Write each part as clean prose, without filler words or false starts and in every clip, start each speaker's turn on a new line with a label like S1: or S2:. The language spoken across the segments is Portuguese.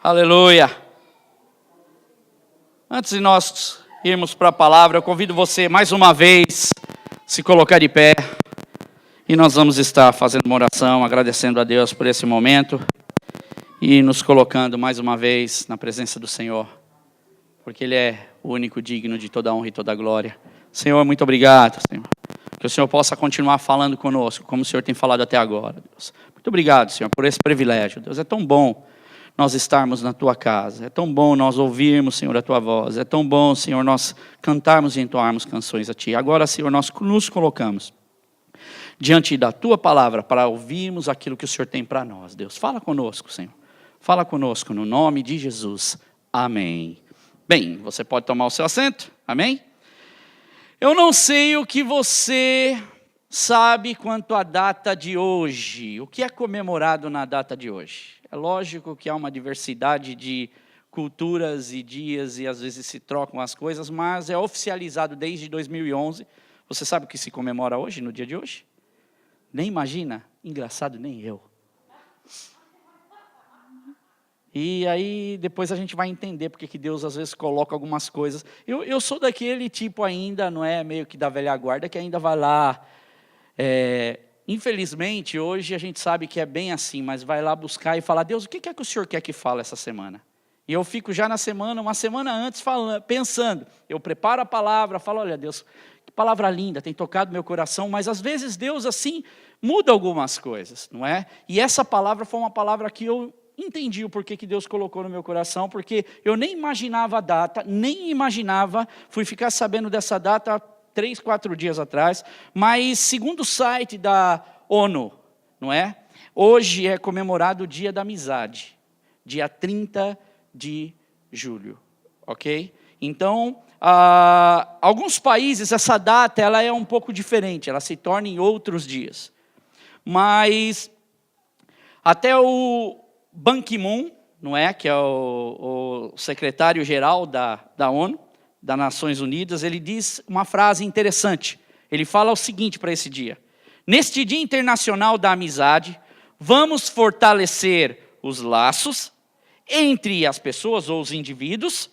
S1: Aleluia. Antes de nós irmos para a palavra, eu convido você mais uma vez se colocar de pé e nós vamos estar fazendo uma oração, agradecendo a Deus por esse momento e nos colocando mais uma vez na presença do Senhor, porque Ele é o único digno de toda honra e toda glória. Senhor, muito obrigado, Senhor. Que o Senhor possa continuar falando conosco, como o Senhor tem falado até agora, Deus. Muito obrigado, Senhor, por esse privilégio, Deus. É tão bom nós estarmos na Tua casa. É tão bom nós ouvirmos, Senhor, a Tua voz. É tão bom, Senhor, nós cantarmos e entoarmos canções a Ti. Agora, Senhor, nós nos colocamos diante da Tua palavra para ouvirmos aquilo que o Senhor tem para nós, Deus. Fala conosco, Senhor. Fala conosco no nome de Jesus. Amém. Bem, você pode tomar o seu assento. Amém? Eu não sei o que você sabe quanto à data de hoje. O que é comemorado na data de hoje? É lógico que há uma diversidade de culturas e dias e às vezes se trocam as coisas, mas é oficializado desde 2011. Você sabe o que se comemora hoje, no dia de hoje? Nem imagina? Engraçado, nem eu. E aí depois a gente vai entender porque que Deus às vezes coloca algumas coisas. Eu sou daquele tipo ainda, não é meio que da velha guarda, que ainda vai lá. Infelizmente, hoje a gente sabe que é bem assim, mas vai lá buscar e falar, Deus, o que é que o Senhor quer que fale essa semana? E eu fico já na semana, uma semana antes, pensando. Eu preparo a palavra, falo, olha Deus, que palavra linda, tem tocado meu coração, mas às vezes Deus assim muda algumas coisas, não é? E essa palavra foi uma palavra que eu entendi o porquê que Deus colocou no meu coração, porque eu nem imaginava a data, nem imaginava, fui ficar sabendo dessa data 3, 4 dias atrás, mas segundo o site da ONU, não é? Hoje é comemorado o Dia da Amizade, dia 30 de julho, ok? Então, alguns países, essa data ela é um pouco diferente, ela se torna em outros dias, mas até o Ban Ki-moon, não é? Que é o secretário-geral da ONU, das Nações Unidas, ele diz uma frase interessante. Ele fala o seguinte para esse dia: neste Dia Internacional da Amizade, vamos fortalecer os laços entre as pessoas ou os indivíduos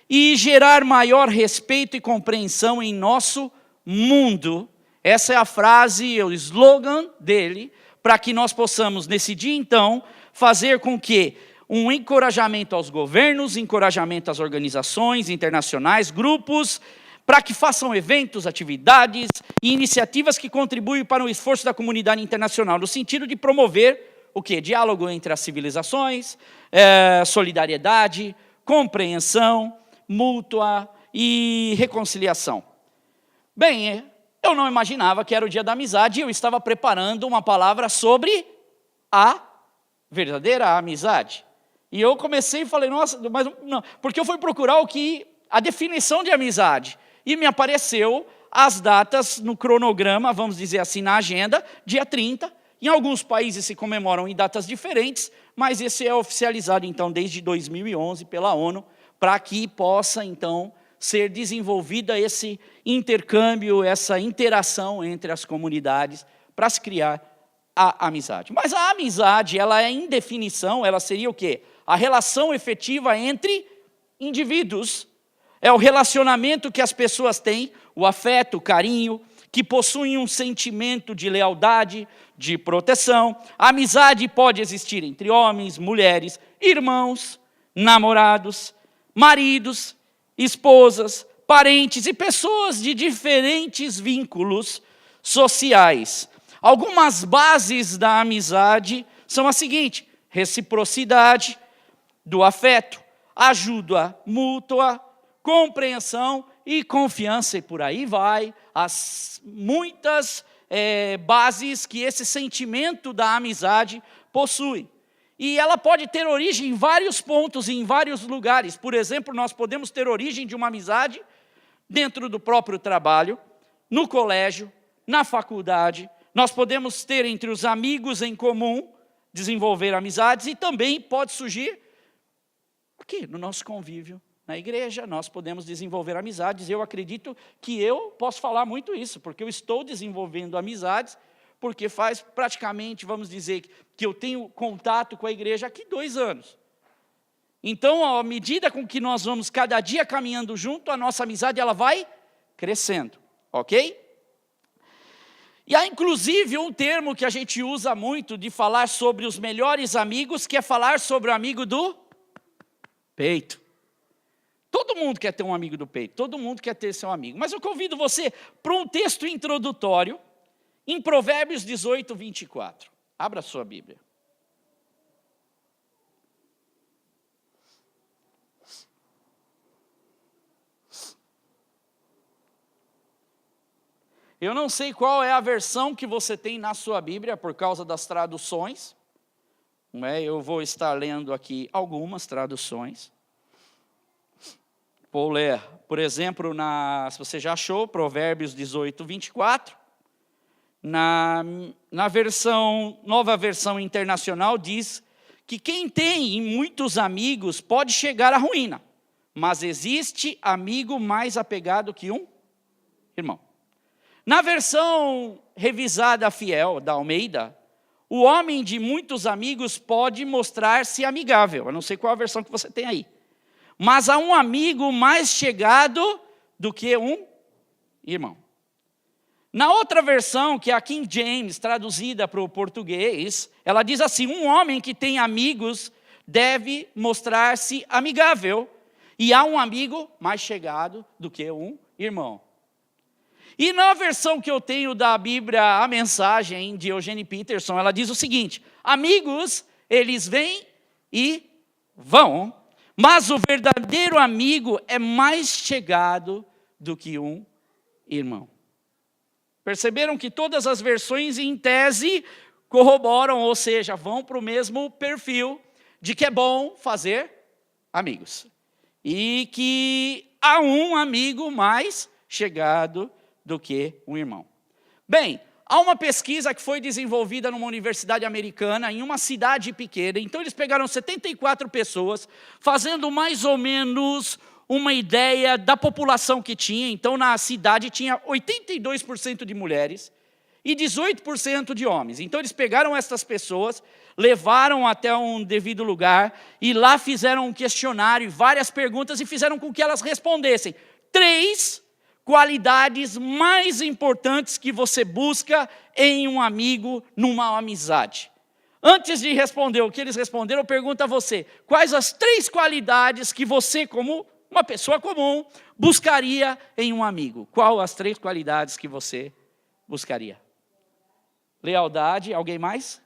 S1: e gerar maior respeito e compreensão em nosso mundo. Essa é a frase, o slogan dele, para que nós possamos, nesse dia então, fazer com que um encorajamento aos governos, encorajamento às organizações internacionais, grupos, para que façam eventos, atividades e iniciativas que contribuem para o esforço da comunidade internacional, no sentido de promover o quê? Diálogo entre as civilizações, solidariedade, compreensão mútua e reconciliação. Bem, eu não imaginava que era o Dia da Amizade e eu estava preparando uma palavra sobre a verdadeira amizade. E eu comecei e falei, nossa, mas não, porque eu fui procurar a definição de amizade. E me apareceu as datas no cronograma, vamos dizer assim, na agenda, dia 30. Em alguns países se comemoram em datas diferentes, mas esse é oficializado, então, desde 2011 pela ONU, para que possa, então, ser desenvolvida esse intercâmbio, essa interação entre as comunidades, para se criar a amizade. Mas a amizade, ela é em definição, ela seria o quê? A relação efetiva entre indivíduos. É o relacionamento que as pessoas têm, o afeto, o carinho, que possuem um sentimento de lealdade, de proteção. A amizade pode existir entre homens, mulheres, irmãos, namorados, maridos, esposas, parentes e pessoas de diferentes vínculos sociais. Algumas bases da amizade são as seguintes: reciprocidade do afeto, ajuda mútua, compreensão e confiança, e por aí vai, as muitas bases que esse sentimento da amizade possui. E ela pode ter origem em vários pontos e em vários lugares. Por exemplo, nós podemos ter origem de uma amizade dentro do próprio trabalho, no colégio, na faculdade. Nós podemos ter entre os amigos em comum, desenvolver amizades, e também pode surgir aqui no nosso convívio, na igreja, nós podemos desenvolver amizades. Eu acredito que eu posso falar muito isso, porque eu estou desenvolvendo amizades, porque faz praticamente, vamos dizer, que eu tenho contato com a igreja aqui 2 anos. Então, à medida com que nós vamos cada dia caminhando junto, a nossa amizade ela vai crescendo, ok? E há inclusive um termo que a gente usa muito de falar sobre os melhores amigos, que é falar sobre o amigo do peito. Todo mundo quer ter um amigo do peito, todo mundo quer ter seu amigo. Mas eu convido você para um texto introdutório em Provérbios 18, 24. Abra a sua Bíblia. Eu não sei qual é a versão que você tem na sua Bíblia, por causa das traduções. Eu vou estar lendo aqui algumas traduções. Vou ler, por exemplo, se você já achou, Provérbios 18, 24. Na nova versão internacional diz que quem tem muitos amigos pode chegar à ruína, mas existe amigo mais apegado que um irmão. Na versão revisada fiel da Almeida, o homem de muitos amigos pode mostrar-se amigável. Eu não sei qual a versão que você tem aí. Mas há um amigo mais chegado do que um irmão. Na outra versão, que é a King James, traduzida para o português, ela diz assim: um homem que tem amigos deve mostrar-se amigável. E há um amigo mais chegado do que um irmão. E na versão que eu tenho da Bíblia, a Mensagem, de Eugene Peterson, ela diz o seguinte: amigos, eles vêm e vão, mas o verdadeiro amigo é mais chegado do que um irmão. Perceberam que todas as versões, em tese, corroboram, ou seja, vão para o mesmo perfil de que é bom fazer amigos. E que há um amigo mais chegado do que um irmão. Bem, há uma pesquisa que foi desenvolvida numa universidade americana, em uma cidade pequena. Então, eles pegaram 74 pessoas, fazendo mais ou menos uma ideia da população que tinha. Então, na cidade tinha 82% de mulheres e 18% de homens. Então, eles pegaram essas pessoas, levaram até um devido lugar e lá fizeram um questionário, várias perguntas e fizeram com que elas respondessem 3 qualidades mais importantes que você busca em um amigo, numa amizade. Antes de responder o que eles responderam, eu pergunto a você: quais as 3 qualidades que você, como uma pessoa comum, buscaria em um amigo? Qual as 3 qualidades que você buscaria? Lealdade, alguém mais?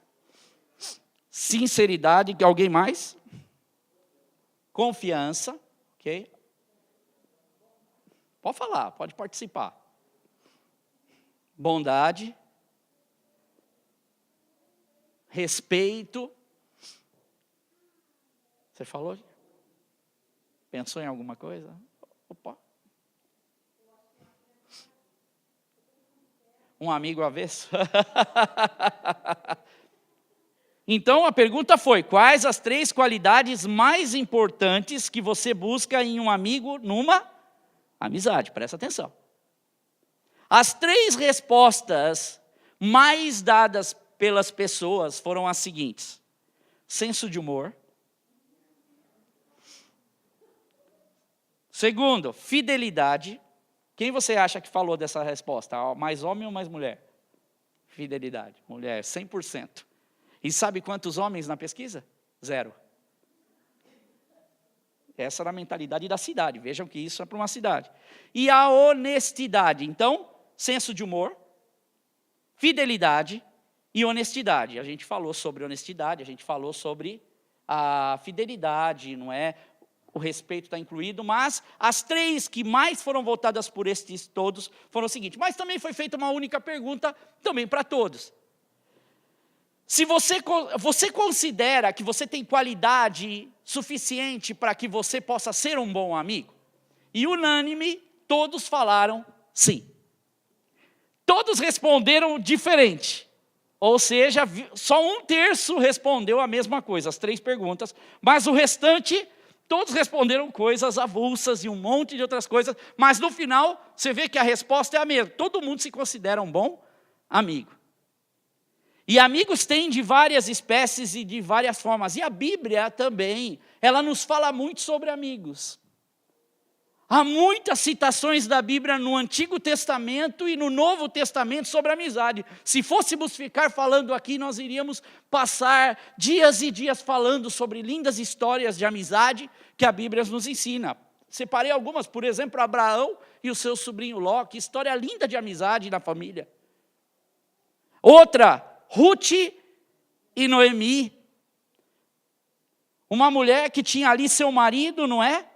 S1: Sinceridade, alguém mais? Confiança, ok? Pode falar, pode participar. Bondade. Respeito. Você falou? Pensou em alguma coisa? Opa. Um amigo avesso? Então a pergunta foi: quais as 3 qualidades mais importantes que você busca em um amigo numa amizade? Presta atenção. As 3 respostas mais dadas pelas pessoas foram as seguintes: senso de humor. Segundo, fidelidade. Quem você acha que falou dessa resposta? Mais homem ou mais mulher? Fidelidade. Mulher, 100%. E sabe quantos homens na pesquisa? 0. Essa era a mentalidade da cidade. Vejam que isso é para uma cidade. E a honestidade. Então, senso de humor, fidelidade e honestidade. A gente falou sobre honestidade, a gente falou sobre a fidelidade, não é? O respeito está incluído, mas as 3 que mais foram votadas por estes todos foram o seguinte: mas também foi feita uma única pergunta, também para todos. Se você considera que você tem qualidade suficiente para que você possa ser um bom amigo? E unânime, todos falaram sim. Todos responderam diferente. Ou seja, só 1/3 respondeu a mesma coisa, as 3 perguntas, mas o restante, todos responderam coisas avulsas e um monte de outras coisas, mas no final, você vê que a resposta é a mesma. Todo mundo se considera um bom amigo. E amigos tem de várias espécies e de várias formas. E a Bíblia também, ela nos fala muito sobre amigos. Há muitas citações da Bíblia no Antigo Testamento e no Novo Testamento sobre amizade. Se fôssemos ficar falando aqui, nós iríamos passar dias e dias falando sobre lindas histórias de amizade que a Bíblia nos ensina. Separei algumas, por exemplo, Abraão e o seu sobrinho Ló, que história linda de amizade na família. Outra, Ruth e Noemi. Uma mulher que tinha ali seu marido, não é?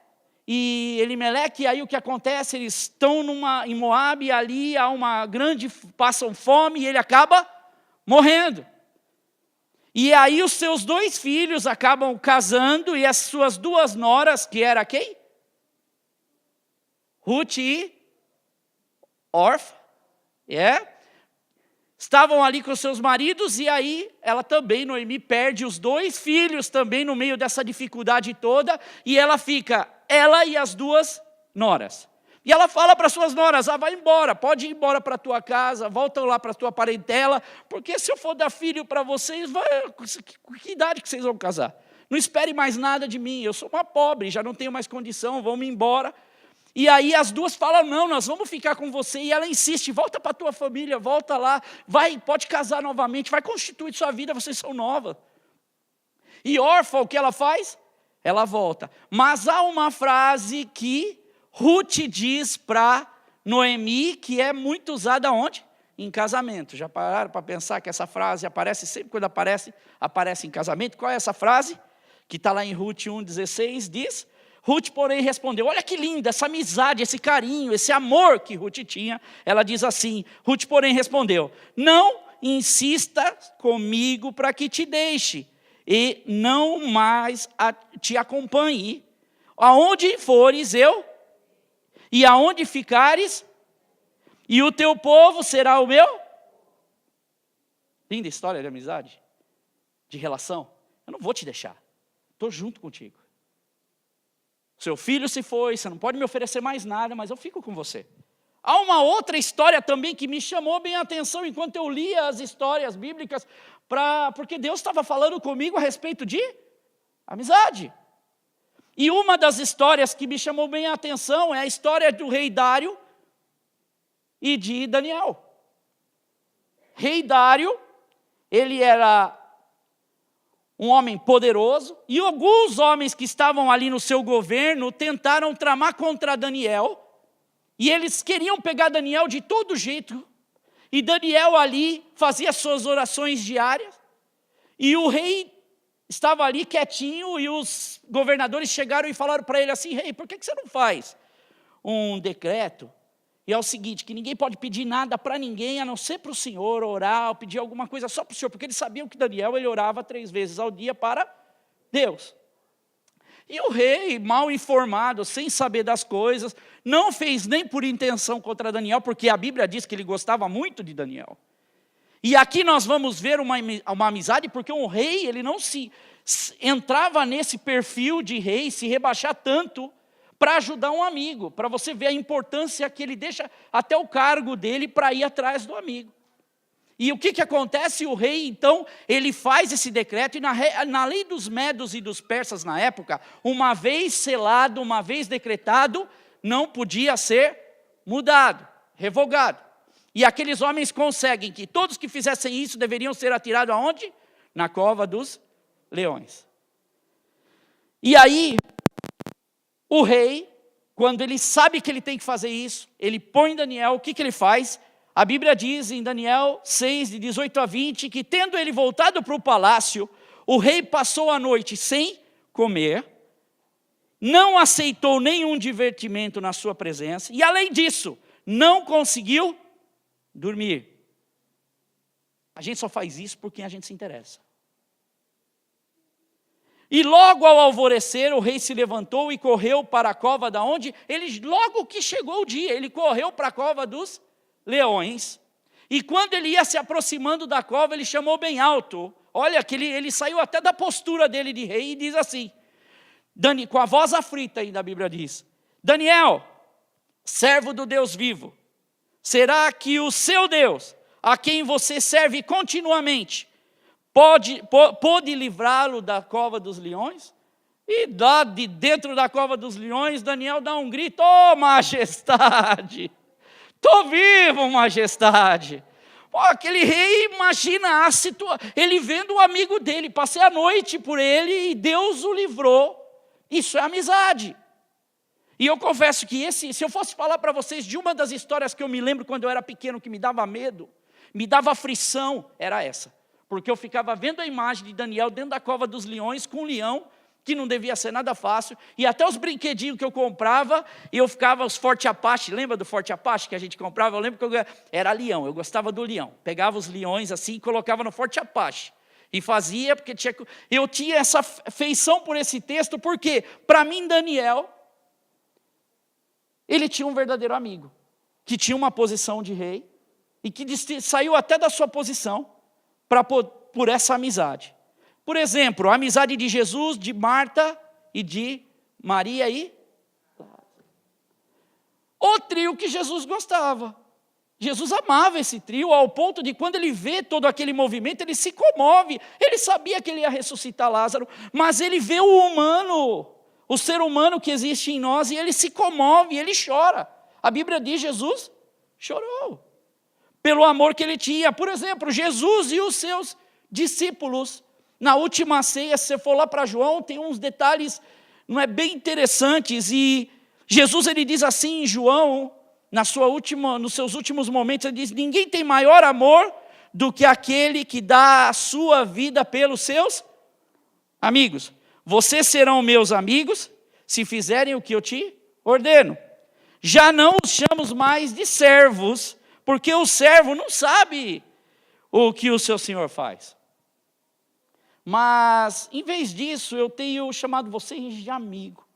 S1: E Elimeleque, e aí o que acontece? Eles estão em Moabe, e ali há uma grande, passam fome, e ele acaba morrendo. E aí os seus 2 filhos acabam casando, e as suas 2 noras, que era quem? Ruth e Orfa, estavam ali com seus maridos, e aí ela também, Noemi, perde os 2 filhos também no meio dessa dificuldade toda, e ela fica, ela e as 2 noras. E ela fala para suas noras, vai embora, pode ir embora para a tua casa, volta lá para a tua parentela, porque se eu for dar filho para vocês, que idade que vocês vão casar? Não espere mais nada de mim, eu sou uma pobre, já não tenho mais condição, vamos embora. E aí as 2 falam, não, nós vamos ficar com você. E ela insiste, volta para a tua família, volta lá, pode casar novamente, vai constituir sua vida, vocês são novas. E Orfa, o que ela faz? Ela volta. Mas há uma frase que Ruth diz para Noemi, que é muito usada onde? Em casamento. Já pararam para pensar que essa frase aparece sempre quando aparece em casamento? Qual é essa frase? Que está lá em Ruth 1,16, diz... Ruth, porém, respondeu, olha que linda essa amizade, esse carinho, esse amor que Ruth tinha. Ela diz assim, Ruth, porém, respondeu, não insista comigo para que te deixe e não mais te acompanhe. Aonde fores eu, e aonde ficares, e o teu povo será o meu. Linda história de amizade, de relação. Eu não vou te deixar, estou junto contigo. Seu filho se foi, você não pode me oferecer mais nada, mas eu fico com você. Há uma outra história também que me chamou bem a atenção enquanto eu lia as histórias bíblicas, porque Deus estava falando comigo a respeito de amizade. E uma das histórias que me chamou bem a atenção é a história do rei Dário e de Daniel. Rei Dário, ele era um homem poderoso, e alguns homens que estavam ali no seu governo tentaram tramar contra Daniel, e eles queriam pegar Daniel de todo jeito, e Daniel ali fazia suas orações diárias, e o rei estava ali quietinho, e os governadores chegaram e falaram para ele assim, rei, por que você não faz um decreto? E é o seguinte, que ninguém pode pedir nada para ninguém, a não ser para o Senhor, orar, ou pedir alguma coisa só para o Senhor, porque eles sabiam que Daniel, ele orava 3 vezes ao dia para Deus. E o rei, mal informado, sem saber das coisas, não fez nem por intenção contra Daniel, porque a Bíblia diz que ele gostava muito de Daniel. E aqui nós vamos ver uma amizade, porque um rei, ele não entrava nesse perfil de rei, se rebaixar tanto, para ajudar um amigo, para você ver a importância que ele deixa até o cargo dele para ir atrás do amigo. E o que acontece? O rei, então, ele faz esse decreto, e na lei dos medos e dos persas na época, uma vez selado, uma vez decretado, não podia ser mudado, revogado. E aqueles homens conseguem que todos que fizessem isso deveriam ser atirados aonde? Na cova dos leões. E aí, o rei, quando ele sabe que ele tem que fazer isso, ele põe Daniel, o que ele faz? A Bíblia diz em Daniel 6, de 18 a 20, que tendo ele voltado para o palácio, o rei passou a noite sem comer, não aceitou nenhum divertimento na sua presença, e além disso, não conseguiu dormir. A gente só faz isso por quem a gente se interessa. E logo ao alvorecer, o rei se levantou e correu para a cova da onde? Logo que chegou o dia, ele correu para a cova dos leões. E quando ele ia se aproximando da cova, ele chamou bem alto. Olha, que ele saiu até da postura dele de rei e diz assim, com a voz aflita ainda a Bíblia diz, Daniel, servo do Deus vivo, será que o seu Deus a quem você serve continuamente, pôde livrá-lo da cova dos leões? E lá de dentro da cova dos leões, Daniel dá um grito: "Oh, majestade! Estou vivo, majestade!" Pô, aquele rei, imagina a situação, ele vendo o amigo dele, passei a noite por ele e Deus o livrou. Isso é amizade. E eu confesso que se eu fosse falar para vocês de uma das histórias que eu me lembro quando eu era pequeno, que me dava medo, me dava aflição, era essa. Porque eu ficava vendo a imagem de Daniel dentro da cova dos leões, com um leão, que não devia ser nada fácil, e até os brinquedinhos que eu comprava, e eu ficava os Forte Apache, lembra do Forte Apache que a gente comprava? Eu lembro que era leão, eu gostava do leão, pegava os leões assim e colocava no Forte Apache, e fazia, porque eu tinha essa feição por esse texto, porque para mim Daniel, ele tinha um verdadeiro amigo, que tinha uma posição de rei, e que saiu até da sua posição, por essa amizade. Por exemplo, a amizade de Jesus, de Marta e de Maria e o trio que Jesus gostava. Jesus amava esse trio ao ponto de quando ele vê todo aquele movimento, ele se comove. Ele sabia que ele ia ressuscitar Lázaro, mas ele vê o humano, o ser humano que existe em nós, e ele se comove, ele chora. A Bíblia diz: Jesus chorou pelo amor que ele tinha. Por exemplo, Jesus e os seus discípulos, na última ceia, se você for lá para João, tem uns detalhes bem interessantes, e Jesus ele diz assim em João, nos seus últimos momentos, ele diz: ninguém tem maior amor do que aquele que dá a sua vida pelos seus amigos. Vocês serão meus amigos se fizerem o que eu te ordeno. Já não os chamo mais de servos, porque o servo não sabe o que o seu senhor faz. Mas, em vez disso, eu tenho chamado vocês de amigo.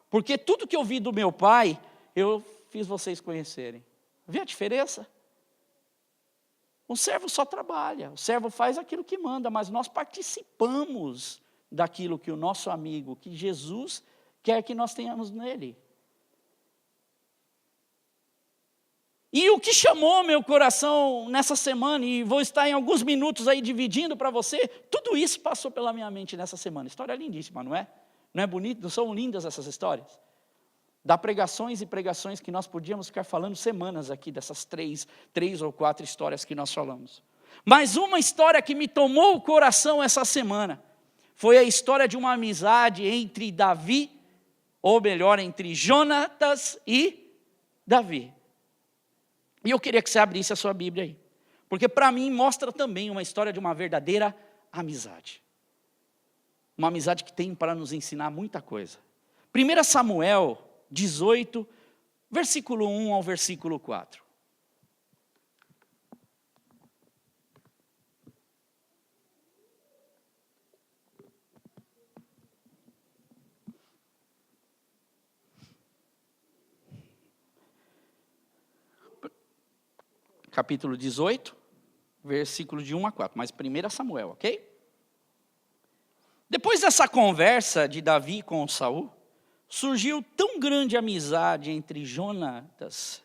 S1: Porque tudo que eu vi do meu pai, eu fiz vocês conhecerem. Vê a diferença? O servo só trabalha, o servo faz aquilo que manda, mas nós participamos daquilo que o nosso amigo, que Jesus quer que nós tenhamos nele. E o que chamou meu coração nessa semana, e vou estar em alguns minutos aí dividindo para você, tudo isso passou pela minha mente nessa semana. História lindíssima, não é? Não é bonito? Não são lindas essas histórias? Dá pregações e pregações que nós podíamos ficar falando semanas aqui, dessas três ou quatro histórias que nós falamos. Mas uma história que me tomou o coração essa semana, foi a história de uma amizade entre Davi, ou melhor, entre Jonatas e Davi. E eu queria que você abrisse a sua Bíblia aí, porque para mim mostra também uma história de uma verdadeira amizade. Uma amizade que tem para nos ensinar muita coisa. 1 Samuel 18, versículo 1 ao versículo 4. Capítulo 18, versículo de 1 a 4, mas 1 Samuel, ok? Depois dessa conversa de Davi com Saul, surgiu tão grande amizade entre Jonatas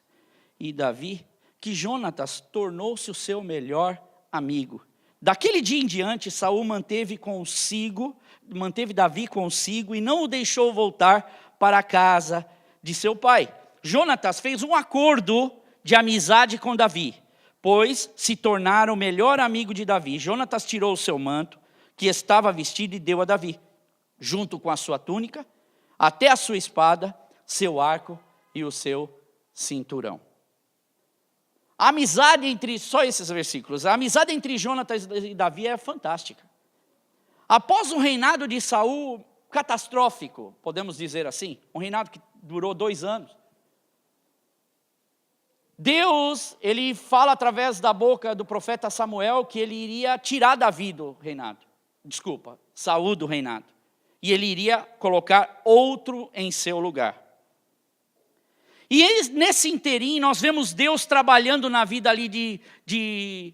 S1: e Davi, que Jonatas tornou-se o seu melhor amigo. Daquele dia em diante, Saul manteve Davi consigo e não o deixou voltar para a casa de seu pai. Jonatas fez um acordo de amizade com Davi, pois se tornaram o melhor amigo de Davi. Jonatas tirou o seu manto, que estava vestido, e deu a Davi, junto com a sua túnica, até a sua espada, seu arco e o seu cinturão. A amizade entre, só esses versículos, a amizade entre Jonatas e Davi é fantástica. Após um reinado de Saul catastrófico, podemos dizer assim, um reinado que durou 2 anos, Deus, ele fala através da boca do profeta Samuel que ele iria tirar Davi do reinado. Saul do reinado. E ele iria colocar outro em seu lugar. E nesse interim nós vemos Deus trabalhando na vida ali de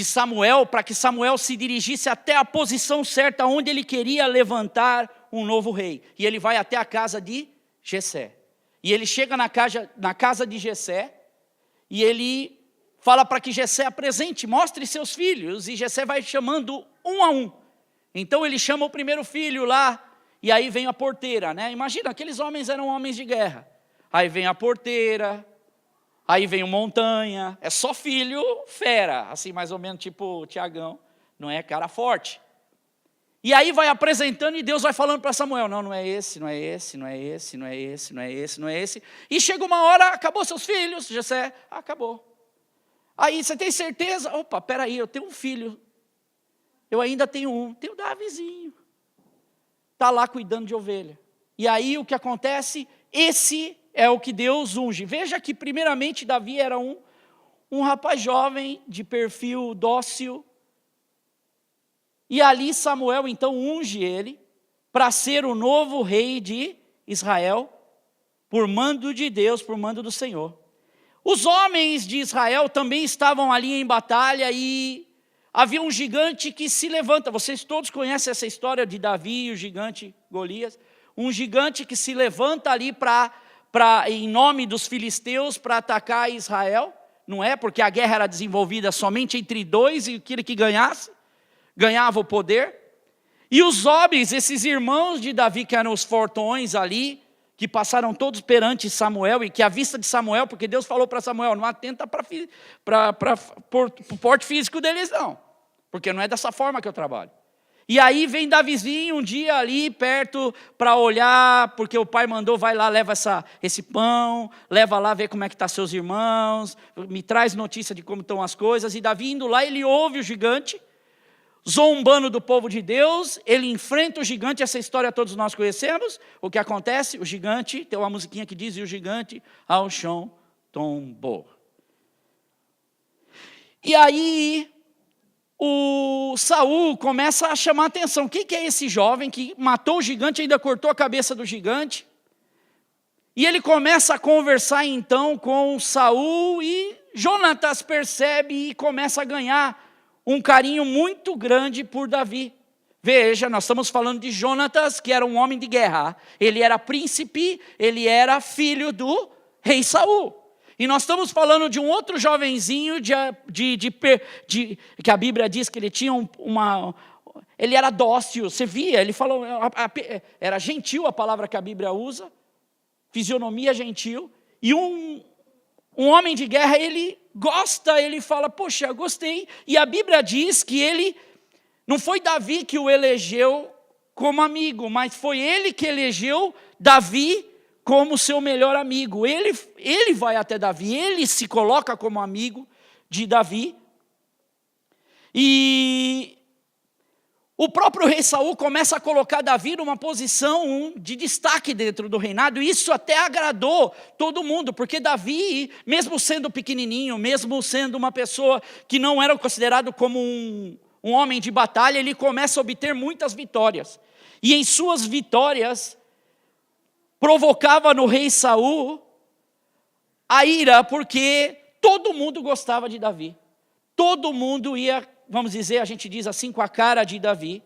S1: Samuel, para que Samuel se dirigisse até a posição certa onde ele queria levantar um novo rei. E ele vai até a casa de Jessé. E ele chega na casa de Jessé, e ele fala para que Jessé apresente, mostre seus filhos, e Jessé vai chamando um a um. Então ele chama o primeiro filho lá, e aí vem a porteira, né? Imagina, aqueles homens eram homens de guerra. Aí vem a porteira, aí vem o montanha, é só filho fera, assim mais ou menos tipo o Tiagão, não é cara forte. E aí vai apresentando e Deus vai falando para Samuel, não é esse, não é esse, não é esse, não é esse, não é esse, não é esse. E chega uma hora, acabou seus filhos, Jessé, acabou. Aí você tem certeza? Opa, peraí, eu tenho um filho, eu ainda tenho o Davizinho. Está lá cuidando de ovelha. E aí o que acontece? Esse é o que Deus unge. Veja que primeiramente Davi era um rapaz jovem, de perfil dócil, e ali Samuel então unge ele para ser o novo rei de Israel, por mando de Deus, por mando do Senhor. Os homens de Israel também estavam ali em batalha e havia um gigante que se levanta. Vocês todos conhecem essa história de Davi e o gigante Golias. Um gigante que se levanta ali em nome dos filisteus para atacar Israel. Não é? Porque a guerra era desenvolvida somente entre dois e aquele que ganhasse ganhava o poder. E os homens, esses irmãos de Davi, que eram os fortões ali, que passaram todos perante Samuel, e que à vista de Samuel, porque Deus falou para Samuel, não atenta para o porte físico deles não, porque não é dessa forma que eu trabalho. E aí vem Davizinho um dia ali perto para olhar, porque o pai mandou, vai lá, leva esse pão, leva lá, vê como é que estão seus irmãos, me traz notícia de como estão as coisas. E Davi indo lá, ele ouve o gigante, zombando do povo de Deus, ele enfrenta o gigante, essa história todos nós conhecemos. O que acontece? O gigante, tem uma musiquinha que diz, e o gigante ao chão tombou. E aí, o Saul começa a chamar a atenção. Quem que é esse jovem que matou o gigante, ainda cortou a cabeça do gigante? E ele começa a conversar então com Saul, e Jonatas percebe e começa a ganhar um carinho muito grande por Davi. Veja, nós estamos falando de Jonatas, que era um homem de guerra. Ele era príncipe, ele era filho do rei Saul. E nós estamos falando de um outro jovenzinho, que a Bíblia diz que ele tinha ele era dócil, você via, ele falou, era gentil a palavra que a Bíblia usa, fisionomia gentil, e um homem de guerra, ele gosta, ele fala, poxa, gostei. E a Bíblia diz que não foi Davi que o elegeu como amigo, mas foi ele que elegeu Davi como seu melhor amigo. Ele vai até Davi, ele se coloca como amigo de Davi. E o próprio rei Saul começa a colocar Davi numa posição de destaque dentro do reinado, e isso até agradou todo mundo, porque Davi, mesmo sendo pequenininho, mesmo sendo uma pessoa que não era considerado como um homem de batalha, ele começa a obter muitas vitórias. E em suas vitórias, provocava no rei Saul a ira, porque todo mundo gostava de Davi. Todo mundo ia, vamos dizer, a gente diz assim, com a cara de Davi.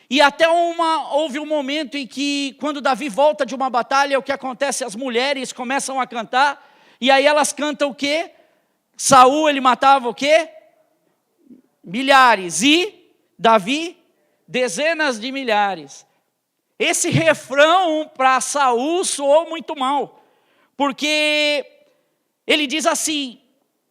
S1: E até houve um momento em que, quando Davi volta de uma batalha, o que acontece? As mulheres começam a cantar, e aí elas cantam o quê? Saul, ele matava o quê? Milhares, e Davi, dezenas de milhares. Esse refrão para Saul soou muito mal, porque ele diz assim,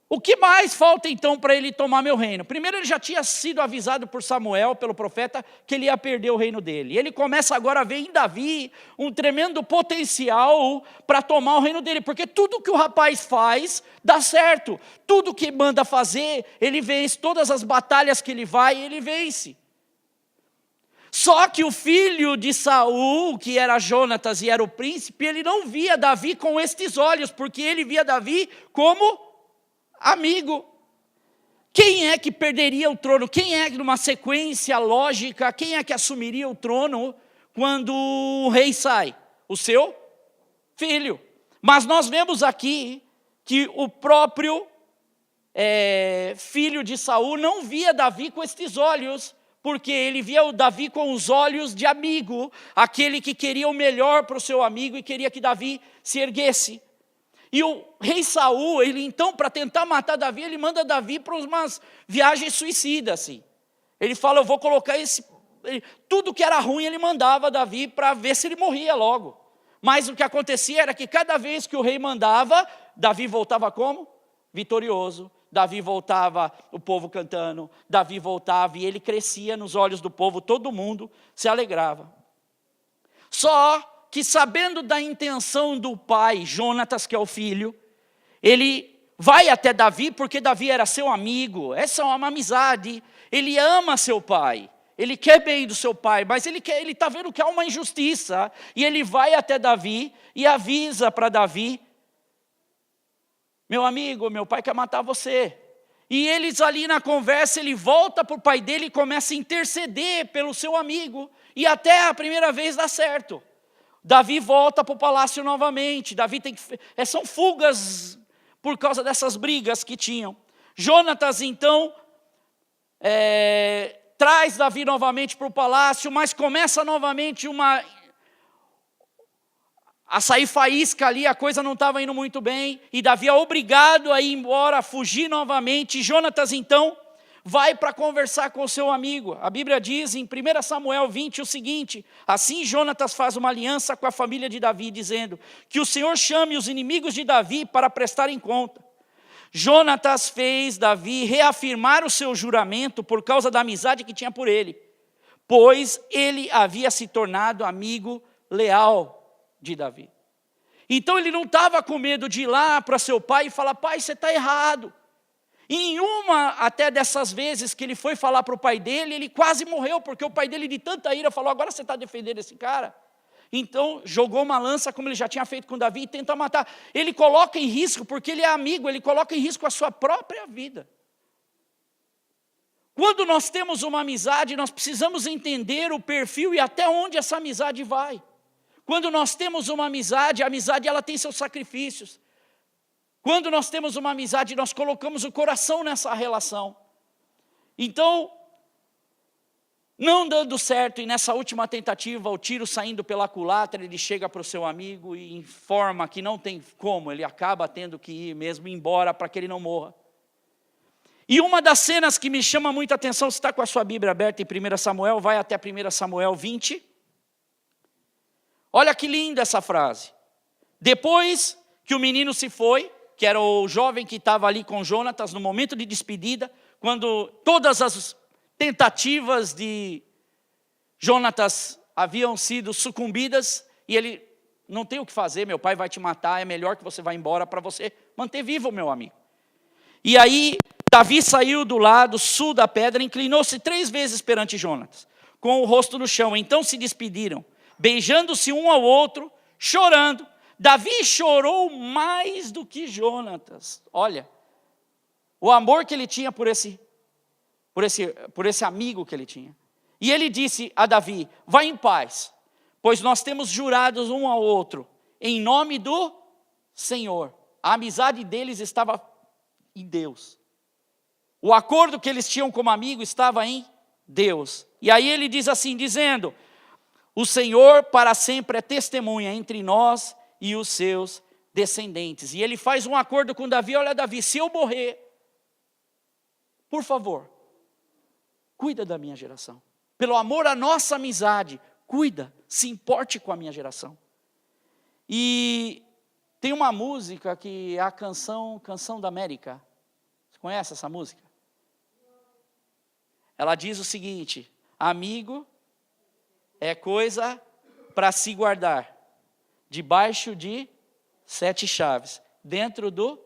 S1: o que mais falta então para ele tomar meu reino? Primeiro, ele já tinha sido avisado por Samuel, pelo profeta, que ele ia perder o reino dele. Ele começa agora a ver em Davi um tremendo potencial para tomar o reino dele, porque tudo que o rapaz faz dá certo. Tudo que manda fazer, ele vence. Todas as batalhas que ele vai, ele vence. Só que o filho de Saul, que era Jonatas e era o príncipe, ele não via Davi com estes olhos, porque ele via Davi como amigo. Quem é que perderia o trono? Quem é que, numa sequência lógica, quem é que assumiria o trono quando o rei sai? O seu filho. Mas nós vemos aqui que o próprio filho de Saul não via Davi com estes olhos, porque ele via o Davi com os olhos de amigo, aquele que queria o melhor para o seu amigo e queria que Davi se erguesse. E o rei Saul, ele então, para tentar matar Davi, ele manda Davi para umas viagens suicidas, assim. Ele fala, eu vou colocar tudo que era ruim ele mandava Davi para ver se ele morria logo. Mas o que acontecia era que cada vez que o rei mandava, Davi voltava como? Vitorioso. Davi voltava, o povo cantando, Davi voltava e ele crescia nos olhos do povo, todo mundo se alegrava. Só que sabendo da intenção do pai, Jonatas, que é o filho, ele vai até Davi, porque Davi era seu amigo, essa é uma amizade, ele ama seu pai, ele quer bem do seu pai, mas ele está vendo que há uma injustiça, e ele vai até Davi e avisa para Davi, meu amigo, meu pai quer matar você. E eles ali na conversa, ele volta para o pai dele e começa a interceder pelo seu amigo, e até a primeira vez dá certo. Davi volta para o palácio novamente, Davi são fugas por causa dessas brigas que tinham. Jonatas então traz Davi novamente para o palácio, mas começa novamente a sair faísca ali, a coisa não estava indo muito bem, e Davi é obrigado a ir embora, a fugir novamente. E Jonatas então vai para conversar com o seu amigo. A Bíblia diz em 1 Samuel 20 o seguinte, assim Jonatas faz uma aliança com a família de Davi, dizendo, que o Senhor chame os inimigos de Davi para prestarem conta. Jonatas fez Davi reafirmar o seu juramento por causa da amizade que tinha por ele, pois ele havia se tornado amigo leal de Davi. Então ele não estava com medo de ir lá para seu pai e falar, pai, você está errado. E em uma até dessas vezes que ele foi falar para o pai dele, ele quase morreu, porque o pai dele de tanta ira falou, agora você está defendendo esse cara? Então jogou uma lança como ele já tinha feito com Davi e tenta matar. Ele coloca em risco, porque ele é amigo, ele coloca em risco a sua própria vida. Quando nós temos uma amizade, nós precisamos entender o perfil e até onde essa amizade vai. Quando nós temos uma amizade, a amizade ela tem seus sacrifícios. Quando nós temos uma amizade, nós colocamos o coração nessa relação. Então, não dando certo, e nessa última tentativa, o tiro saindo pela culatra, ele chega para o seu amigo e informa que não tem como, ele acaba tendo que ir mesmo embora para que ele não morra. E uma das cenas que me chama muita atenção, você está com a sua Bíblia aberta em 1 Samuel, vai até 1 Samuel 20. Olha que linda essa frase. Depois que o menino se foi, que era o jovem que estava ali com Jonatas no momento de despedida, quando todas as tentativas de Jonatas haviam sido sucumbidas, e ele, não tem o que fazer, meu pai vai te matar, é melhor que você vá embora para você manter vivo, meu amigo. E aí, Davi saiu do lado sul da pedra, inclinou-se 3 vezes perante Jonatas, com o rosto no chão, então se despediram, beijando-se um ao outro, chorando. Davi chorou mais do que Jonatas. Olha, o amor que ele tinha por esse amigo que ele tinha. E ele disse a Davi, vai em paz, pois nós temos jurados um ao outro, em nome do Senhor. A amizade deles estava em Deus. O acordo que eles tinham como amigo estava em Deus. E aí ele diz assim, dizendo, o Senhor para sempre é testemunha entre nós e os seus descendentes. E ele faz um acordo com Davi, olha Davi, se eu morrer, por favor, cuida da minha geração. Pelo amor à nossa amizade, cuida, se importe com a minha geração. E tem uma música que é a Canção da América. Você conhece essa música? Ela diz o seguinte, amigo é coisa para se guardar, debaixo de 7 chaves, dentro do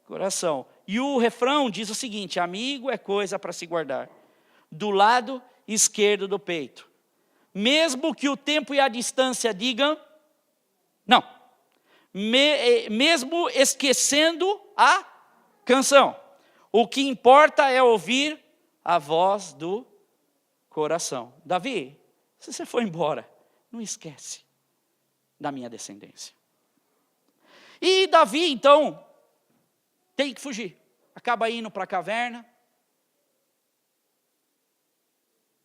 S1: coração. E o refrão diz o seguinte, amigo é coisa para se guardar, do lado esquerdo do peito. Mesmo que o tempo e a distância digam, não. Mesmo esquecendo a canção. O que importa é ouvir a voz do coração. Davi, se você for embora, não esquece da minha descendência. E Davi, então, tem que fugir. Acaba indo para a caverna,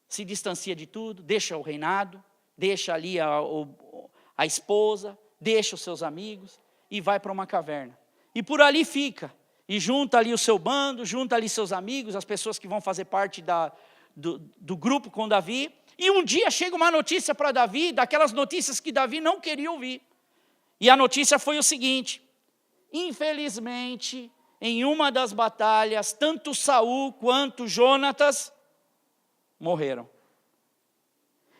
S1: se distancia de tudo, deixa o reinado, deixa ali a esposa, deixa os seus amigos e vai para uma caverna. e por ali fica. E junta ali o seu bando, junta ali seus amigos, as pessoas que vão fazer parte do grupo com Davi. E um dia chega uma notícia para Davi, daquelas notícias que Davi não queria ouvir. E a notícia foi o seguinte: infelizmente, em uma das batalhas, tanto Saul quanto Jonatas morreram.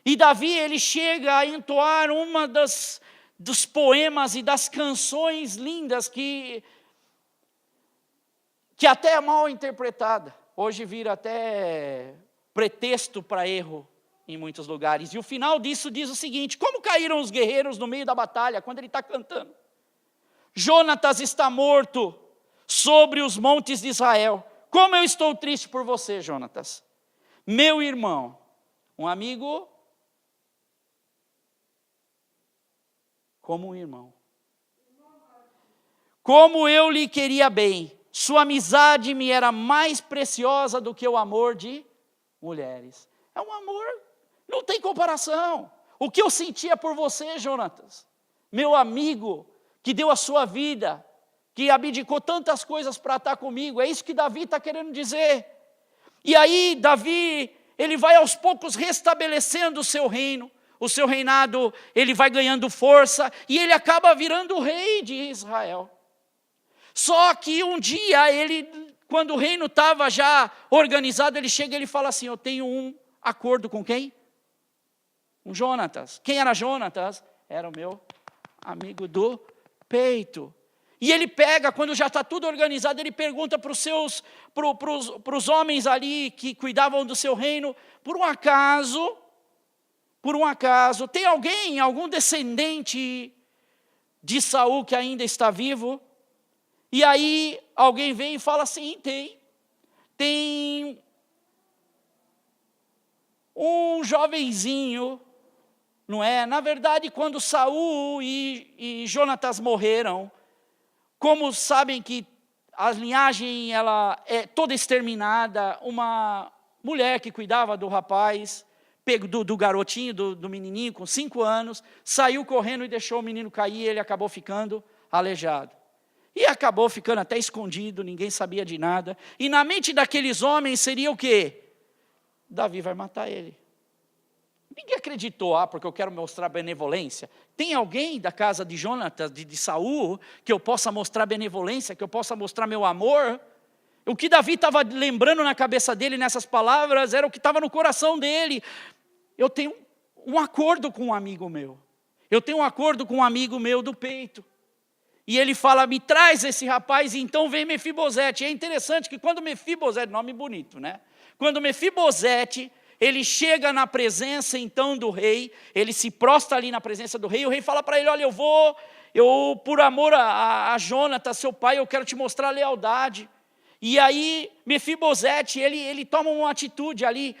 S1: E Davi, ele chega a entoar uma dos poemas e das canções lindas que até é mal interpretada. Hoje vira até pretexto para erro em muitos lugares. E o final disso diz o seguinte: como caíram os guerreiros no meio da batalha, quando ele está cantando? Jonatas está morto sobre os montes de Israel. Como eu estou triste por você, Jonatas. Meu irmão, um amigo como um irmão. Como eu lhe queria bem, sua amizade me era mais preciosa do que o amor de mulheres. É um amor, não tem comparação. O que eu sentia por você, Jonatas, meu amigo, que deu a sua vida, que abdicou tantas coisas para estar comigo, é isso que Davi está querendo dizer. E aí Davi, ele vai aos poucos restabelecendo o seu reino, o seu reinado, ele vai ganhando força, e ele acaba virando o rei de Israel. Só que um dia, quando o reino estava já organizado, ele chega e ele fala assim: eu tenho um acordo com quem? Com Jonatas. Quem era Jonatas? Era o meu amigo do peito. E ele pega, quando já está tudo organizado, ele pergunta para os homens ali que cuidavam do seu reino: por um acaso, tem algum descendente de Saul que ainda está vivo? E aí alguém vem e fala assim: tem um jovenzinho, não é? Na verdade, quando Saul e Jonatas morreram, como sabem que a linhagem ela é toda exterminada, uma mulher que cuidava do rapaz, do garotinho, do menininho com 5 anos, saiu correndo e deixou o menino cair, e ele acabou ficando aleijado. E acabou ficando até escondido, ninguém sabia de nada. E na mente daqueles homens seria o quê? Davi vai matar ele. Ninguém acreditou, porque eu quero mostrar benevolência. Tem alguém da casa de Jonatas, de Saul, que eu possa mostrar benevolência, que eu possa mostrar meu amor? O que Davi estava lembrando na cabeça dele nessas palavras era o que estava no coração dele. Eu tenho um acordo com um amigo meu. Eu tenho um acordo com um amigo meu do peito. E ele fala: me traz esse rapaz, e então vem Mefibosete. E é interessante que quando Mefibosete, nome bonito, né? Quando Mefibosete, ele chega na presença então do rei, ele se prostra ali na presença do rei, o rei fala para ele: olha, eu por amor a Jonatas, seu pai, eu quero te mostrar lealdade. E aí Mefibosete, ele toma uma atitude ali,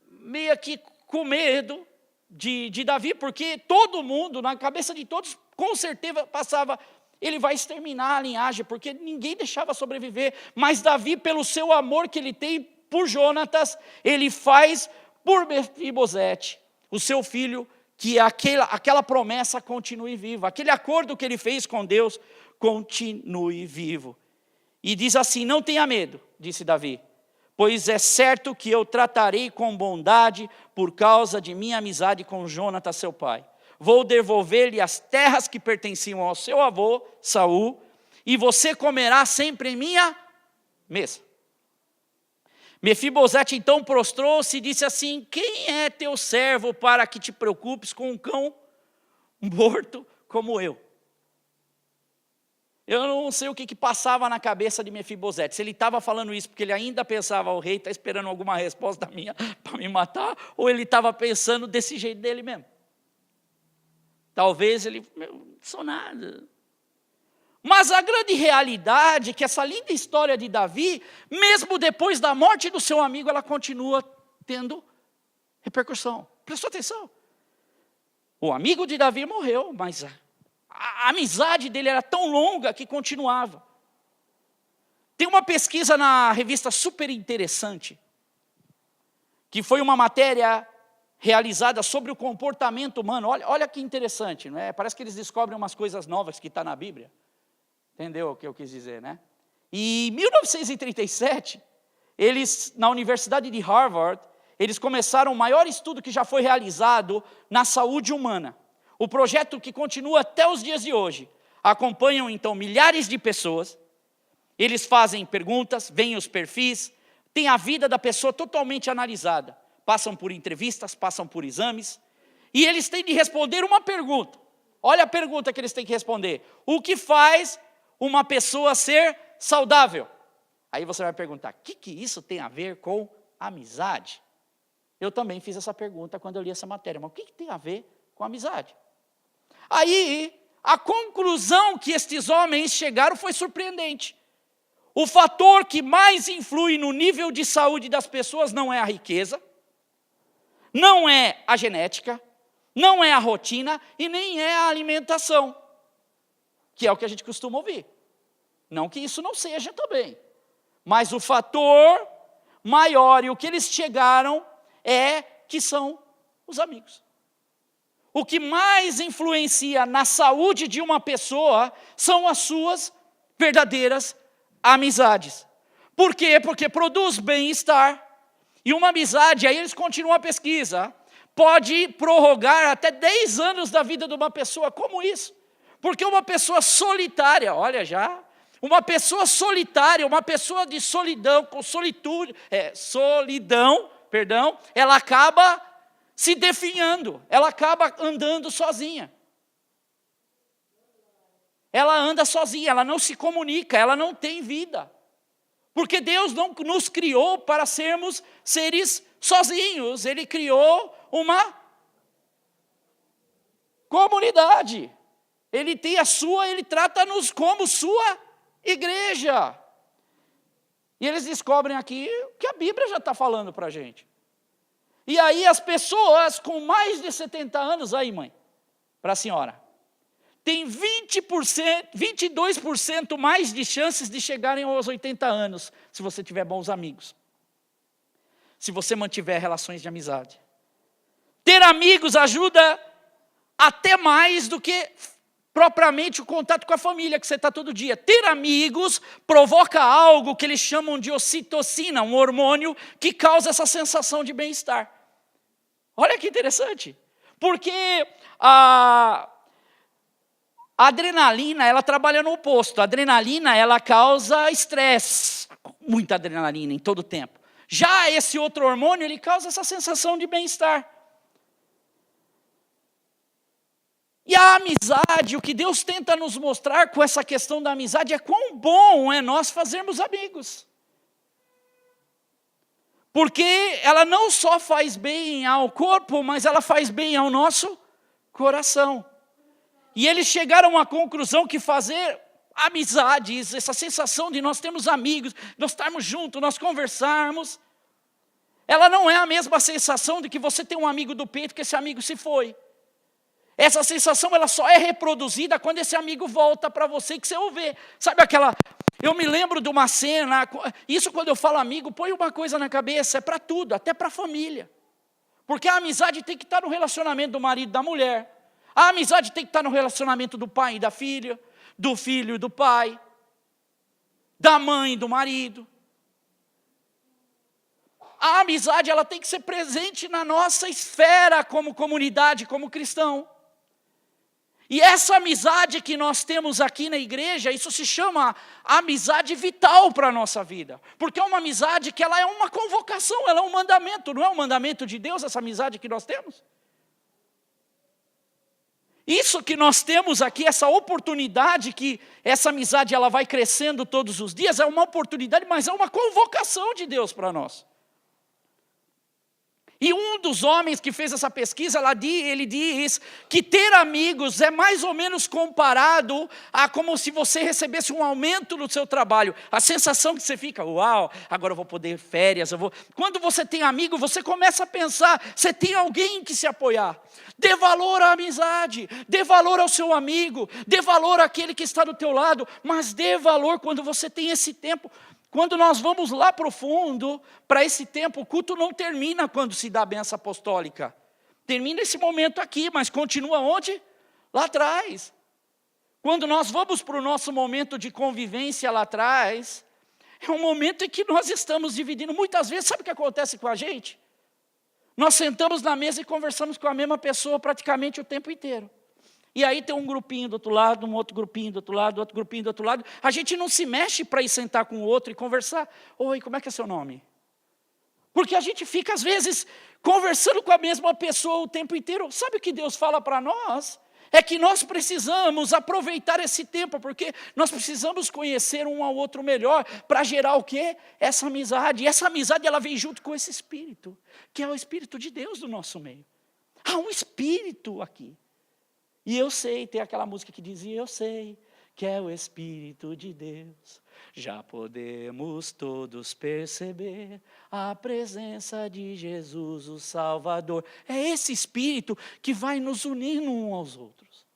S1: meio que com medo de Davi, porque todo mundo, na cabeça de todos, com certeza passava: ele vai exterminar a linhagem, porque ninguém deixava sobreviver. Mas Davi, pelo seu amor que ele tem por Jonatas, ele faz por Mefibosete, o seu filho, que aquela promessa continue viva, aquele acordo que ele fez com Deus continue vivo. E diz assim: não tenha medo, disse Davi, pois é certo que eu tratarei com bondade por causa de minha amizade com Jonatas, seu pai. Vou devolver-lhe as terras que pertenciam ao seu avô, Saul, e você comerá sempre em minha mesa. Mefibosete então prostrou-se e disse assim: quem é teu servo para que te preocupes com um cão morto como eu? Eu não sei o que passava na cabeça de Mefibosete. Se ele estava falando isso porque ele ainda pensava: o rei está esperando alguma resposta minha para me matar, ou ele estava pensando desse jeito dele mesmo. Talvez ele: não sou nada. Mas a grande realidade é que essa linda história de Davi, mesmo depois da morte do seu amigo, ela continua tendo repercussão. Prestou atenção? O amigo de Davi morreu, mas a amizade dele era tão longa que continuava. Tem uma pesquisa na revista super interessante, que foi uma matéria realizada sobre o comportamento humano. Olha que interessante, não é? Parece que eles descobrem umas coisas novas que estão na Bíblia. Entendeu o que eu quis dizer, né? E em 1937, eles, na Universidade de Harvard, eles começaram o maior estudo que já foi realizado na saúde humana. O projeto que continua até os dias de hoje. Acompanham, então, milhares de pessoas. Eles fazem perguntas, veem os perfis, têm a vida da pessoa totalmente analisada. Passam por entrevistas, passam por exames. E eles têm de responder uma pergunta. Olha a pergunta que eles têm que responder. O que faz uma pessoa ser saudável? Aí você vai perguntar, o que isso tem a ver com amizade? Eu também fiz essa pergunta quando eu li essa matéria. Mas o que tem a ver com amizade? Aí, a conclusão que estes homens chegaram foi surpreendente. O fator que mais influi no nível de saúde das pessoas não é a riqueza, não é a genética, não é a rotina e nem é a alimentação, que é o que a gente costuma ouvir. Não que isso não seja também, mas o fator maior e o que eles chegaram é que são os amigos. O que mais influencia na saúde de uma pessoa são as suas verdadeiras amizades. Por quê? Porque produz bem-estar. E uma amizade, aí eles continuam a pesquisa, pode prorrogar até 10 anos da vida de uma pessoa. Como isso? Porque uma pessoa solitária, olha já, uma pessoa solitária, uma pessoa de solidão, com solidão, ela acaba se definhando, ela acaba andando sozinha. Ela anda sozinha, ela não se comunica, ela não tem vida. Porque Deus não nos criou para sermos seres sozinhos, Ele criou uma comunidade. Ele tem a sua, Ele trata-nos como sua igreja. E eles descobrem aqui que a Bíblia já está falando para a gente. E aí as pessoas com mais de 70 anos, aí mãe, para a senhora, tem 22% mais de chances de chegarem aos 80 anos, se você tiver bons amigos. Se você mantiver relações de amizade. Ter amigos ajuda até mais do que propriamente o contato com a família, que você está todo dia. Ter amigos provoca algo que eles chamam de ocitocina, um hormônio que causa essa sensação de bem-estar. Olha que interessante. Porque a adrenalina, ela trabalha no oposto. A adrenalina, ela causa estresse, muita adrenalina em todo o tempo. Já esse outro hormônio, ele causa essa sensação de bem-estar. E a amizade, o que Deus tenta nos mostrar com essa questão da amizade é quão bom é nós fazermos amigos. Porque ela não só faz bem ao corpo, mas ela faz bem ao nosso coração. E eles chegaram à conclusão que fazer amizades, essa sensação de nós termos amigos, nós estarmos juntos, nós conversarmos, ela não é a mesma sensação de que você tem um amigo do peito que esse amigo se foi. Essa sensação ela só é reproduzida quando esse amigo volta para você e que você o vê. Sabe aquela... Eu me lembro de uma cena, isso quando eu falo amigo, põe uma coisa na cabeça, é para tudo, até para a família. Porque a amizade tem que estar no relacionamento do marido e da mulher. A amizade tem que estar no relacionamento do pai e da filha, do filho e do pai, da mãe e do marido. A amizade ela tem que ser presente na nossa esfera como comunidade, como cristão. E essa amizade que nós temos aqui na igreja, isso se chama amizade vital para a nossa vida. Porque é uma amizade que ela é uma convocação, ela é um mandamento. Não é um mandamento de Deus essa amizade que nós temos? Isso que nós temos aqui, essa oportunidade que essa amizade ela vai crescendo todos os dias, é uma oportunidade, mas é uma convocação de Deus para nós. E um dos homens que fez essa pesquisa, ele diz que ter amigos é mais ou menos comparado a como se você recebesse um aumento no seu trabalho. A sensação que você fica, uau, agora eu vou poder férias, Quando você tem amigo, você começa a pensar, você tem alguém que se apoiar. Dê valor à amizade, dê valor ao seu amigo, dê valor àquele que está do teu lado, mas dê valor quando você tem esse tempo. Quando nós vamos lá para o fundo, para esse tempo, o culto não termina quando se dá a benção apostólica. Termina esse momento aqui, mas continua onde? Lá atrás. Quando nós vamos para o nosso momento de convivência lá atrás, é um momento em que nós estamos dividindo. Muitas vezes, sabe o que acontece com a gente? Nós sentamos na mesa e conversamos com a mesma pessoa praticamente o tempo inteiro. E aí tem um grupinho do outro lado, um outro grupinho do outro lado, outro grupinho do outro lado. A gente não se mexe para ir sentar com o outro e conversar. Oi, como é que é seu nome? Porque a gente fica, às vezes, conversando com a mesma pessoa o tempo inteiro. Sabe o que Deus fala para nós? É que nós precisamos aproveitar esse tempo, porque nós precisamos conhecer um ao outro melhor, para gerar o quê? Essa amizade. E essa amizade, ela vem junto com esse Espírito, que é o Espírito de Deus do nosso meio. Há um Espírito aqui. E eu sei, tem aquela música que dizia, eu sei que é o Espírito de Deus. Já podemos todos perceber a presença de Jesus, o Salvador. É esse Espírito que vai nos unir uns aos outros.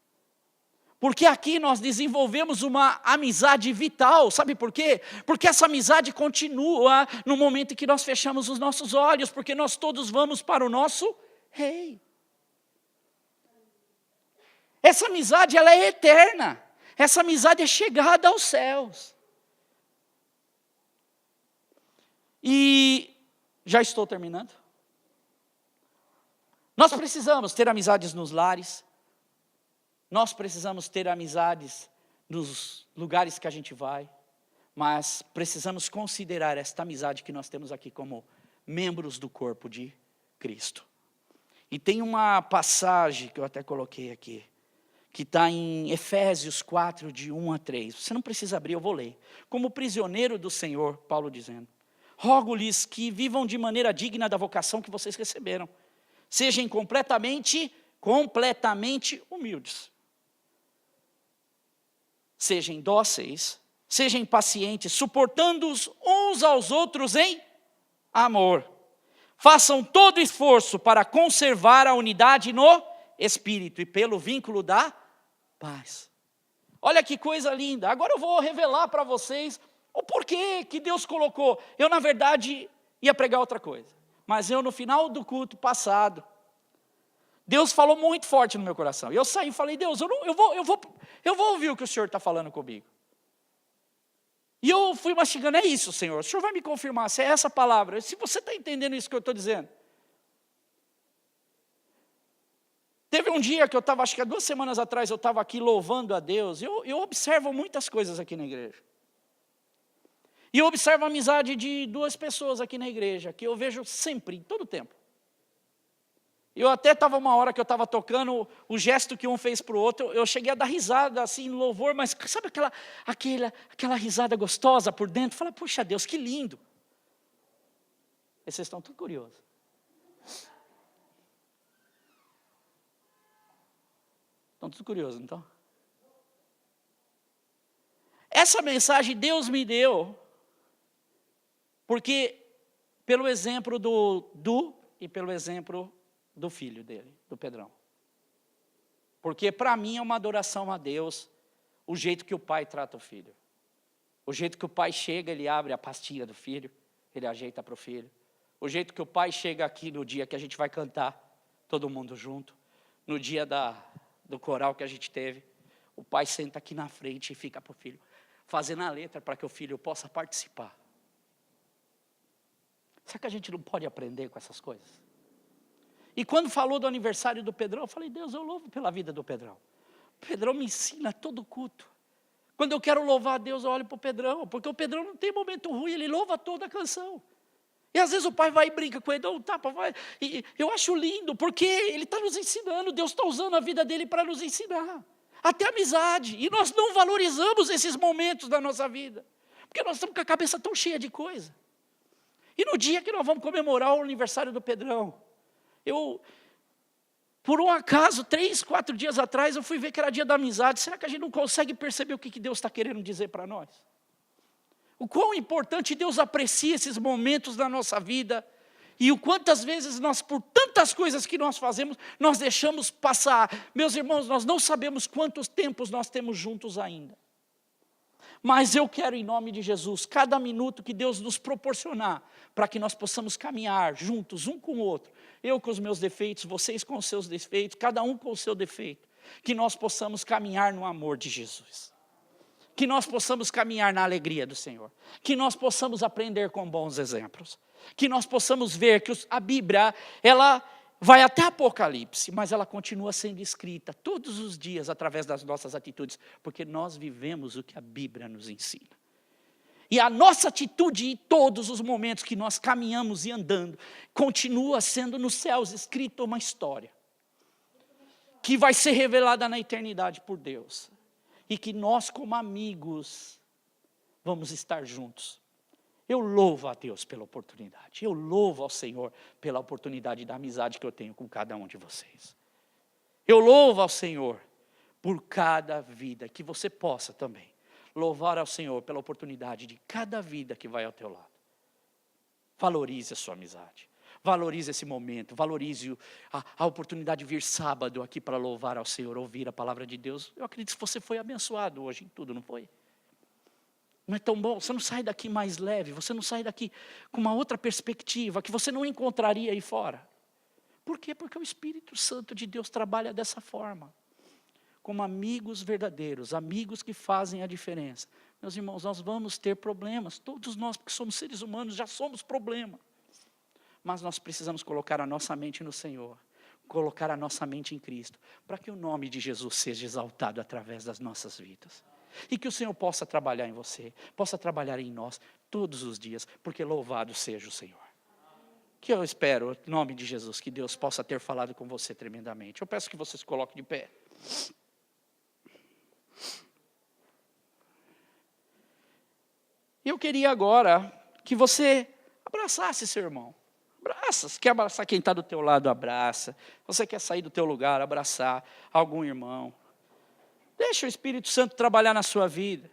S1: Porque aqui nós desenvolvemos uma amizade vital, sabe por quê? Porque essa amizade continua no momento em que nós fechamos os nossos olhos, porque nós todos vamos para o nosso Rei. Essa amizade, ela é eterna. Essa amizade é chegada aos céus. E já estou terminando. Nós precisamos ter amizades nos lares. Nós precisamos ter amizades nos lugares que a gente vai. Mas precisamos considerar esta amizade que nós temos aqui como membros do corpo de Cristo. E tem uma passagem que eu até coloquei aqui, que está em Efésios 4, de 1 a 3. Você não precisa abrir, eu vou ler. Como prisioneiro do Senhor, Paulo dizendo, rogo-lhes que vivam de maneira digna da vocação que vocês receberam. Sejam completamente humildes. Sejam dóceis, sejam pacientes, suportando-os uns aos outros em amor. Façam todo esforço para conservar a unidade no Espírito e pelo vínculo da paz. Olha que coisa linda. Agora eu vou revelar para vocês o porquê que Deus colocou. Eu, na verdade, ia pregar outra coisa. Mas eu, no final do culto passado, Deus falou muito forte no meu coração. Eu saí e falei, Deus, eu vou ouvir o que o Senhor está falando comigo. E eu fui mastigando, é isso, Senhor. O Senhor vai me confirmar se é essa palavra. Se você está entendendo isso que eu estou dizendo. Teve um dia que eu estava, acho que há 2 semanas atrás, eu estava aqui louvando a Deus. Eu observo muitas coisas aqui na igreja. E eu observo a amizade de 2 pessoas aqui na igreja, que eu vejo sempre, em todo tempo. Eu até estava uma hora que eu estava tocando, o gesto que um fez para o outro, eu cheguei a dar risada, assim, em louvor, mas sabe aquela risada gostosa por dentro? Fala, puxa Deus, que lindo. E vocês estão tudo curiosos. Estão tudo curiosos, então? Essa mensagem Deus me deu, porque pelo exemplo do e pelo exemplo do filho dele, do Pedrão. Porque para mim é uma adoração a Deus, o jeito que o pai trata o filho. O jeito que o pai chega, ele abre a pastilha do filho, ele ajeita para o filho. O jeito que o pai chega aqui no dia que a gente vai cantar, todo mundo junto, no dia do coral que a gente teve, o pai senta aqui na frente e fica para o filho, fazendo a letra para que o filho possa participar. Será que a gente não pode aprender com essas coisas? E quando falou do aniversário do Pedrão, eu falei, Deus, eu louvo pela vida do Pedrão. O Pedrão me ensina todo culto. Quando eu quero louvar a Deus, eu olho para o Pedrão, porque o Pedrão não tem momento ruim, ele louva toda a canção. E às vezes o pai vai e brinca com ele, dá um tapa, vai. E eu acho lindo, porque ele está nos ensinando, Deus está usando a vida dele para nos ensinar. Até amizade. E nós não valorizamos esses momentos da nossa vida, porque nós estamos com a cabeça tão cheia de coisa. E no dia que nós vamos comemorar o aniversário do Pedrão, por um acaso, 3, 4 dias atrás, eu fui ver que era dia da amizade. Será que a gente não consegue perceber o que Deus está querendo dizer para nós? O quão importante Deus aprecia esses momentos da nossa vida. E o quantas vezes nós, por tantas coisas que nós fazemos, nós deixamos passar. Meus irmãos, nós não sabemos quantos tempos nós temos juntos ainda. Mas eu quero, em nome de Jesus, cada minuto que Deus nos proporcionar, para que nós possamos caminhar juntos, um com o outro. Eu com os meus defeitos, vocês com os seus defeitos, cada um com o seu defeito. Que nós possamos caminhar no amor de Jesus. Que nós possamos caminhar na alegria do Senhor. Que nós possamos aprender com bons exemplos. Que nós possamos ver que a Bíblia, ela vai até Apocalipse, mas ela continua sendo escrita todos os dias através das nossas atitudes, porque nós vivemos o que a Bíblia nos ensina. E a nossa atitude em todos os momentos que nós caminhamos e andando, continua sendo nos céus escrita uma história, que vai ser revelada na eternidade por Deus. E que nós como amigos, vamos estar juntos. Eu louvo a Deus pela oportunidade. Eu louvo ao Senhor pela oportunidade da amizade que eu tenho com cada um de vocês. Eu louvo ao Senhor por cada vida, que você possa também louvar ao Senhor pela oportunidade de cada vida que vai ao teu lado. Valorize a sua amizade. Valorize esse momento. Valorize a oportunidade de vir sábado aqui para louvar ao Senhor, ouvir a palavra de Deus. Eu acredito que você foi abençoado hoje em tudo, não foi? Não é tão bom? Você não sai daqui mais leve, você não sai daqui com uma outra perspectiva que você não encontraria aí fora. Por quê? Porque o Espírito Santo de Deus trabalha dessa forma. Como amigos verdadeiros, amigos que fazem a diferença. Meus irmãos, nós vamos ter problemas, todos nós, porque somos seres humanos, já somos problema. Mas nós precisamos colocar a nossa mente no Senhor, colocar a nossa mente em Cristo, para que o nome de Jesus seja exaltado através das nossas vidas. E que o Senhor possa trabalhar em você, possa trabalhar em nós todos os dias, porque louvado seja o Senhor. Que eu espero, em nome de Jesus, que Deus possa ter falado com você tremendamente. Eu peço que você se coloque de pé. Eu queria agora que você abraçasse seu irmão. Abraça. Se quer abraçar quem está do teu lado, abraça. Você quer sair do teu lugar, abraçar algum irmão. Deixa o Espírito Santo trabalhar na sua vida.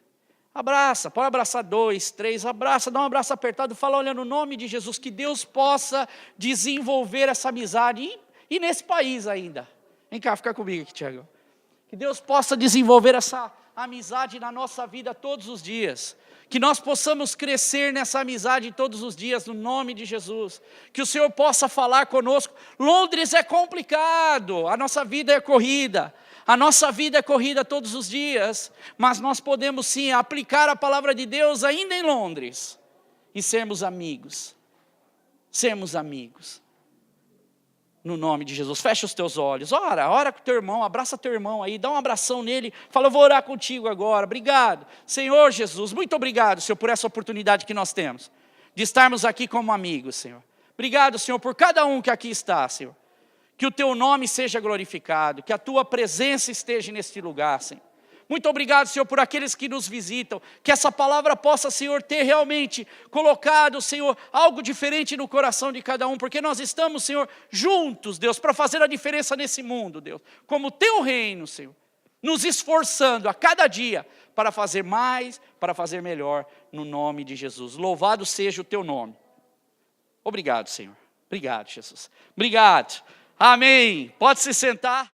S1: Abraça, pode abraçar 2, 3, abraça, dá um abraço apertado, fala, olha, no nome de Jesus, que Deus possa desenvolver essa amizade, e nesse país ainda. Vem cá, fica comigo aqui, Tiago. Que Deus possa desenvolver essa amizade na nossa vida todos os dias. Que nós possamos crescer nessa amizade todos os dias, no nome de Jesus. Que o Senhor possa falar conosco. Londres é complicado, a nossa vida é corrida. A nossa vida é corrida todos os dias. Mas nós podemos sim aplicar a palavra de Deus ainda em Londres. E sermos amigos. Sermos amigos. No nome de Jesus, fecha os teus olhos, ora com teu irmão, abraça teu irmão aí, dá um abração nele, fala, eu vou orar contigo agora, obrigado, Senhor Jesus, muito obrigado, Senhor, por essa oportunidade que nós temos, de estarmos aqui como amigos, Senhor, obrigado, Senhor, por cada um que aqui está, Senhor, que o teu nome seja glorificado, que a tua presença esteja neste lugar, Senhor. Muito obrigado, Senhor, por aqueles que nos visitam, que essa palavra possa, Senhor, ter realmente colocado, Senhor, algo diferente no coração de cada um, porque nós estamos, Senhor, juntos, Deus, para fazer a diferença nesse mundo, Deus, como teu reino, Senhor, nos esforçando a cada dia para fazer mais, para fazer melhor, no nome de Jesus. Louvado seja o teu nome. Obrigado, Senhor. Obrigado, Jesus. Obrigado. Amém. Pode se sentar.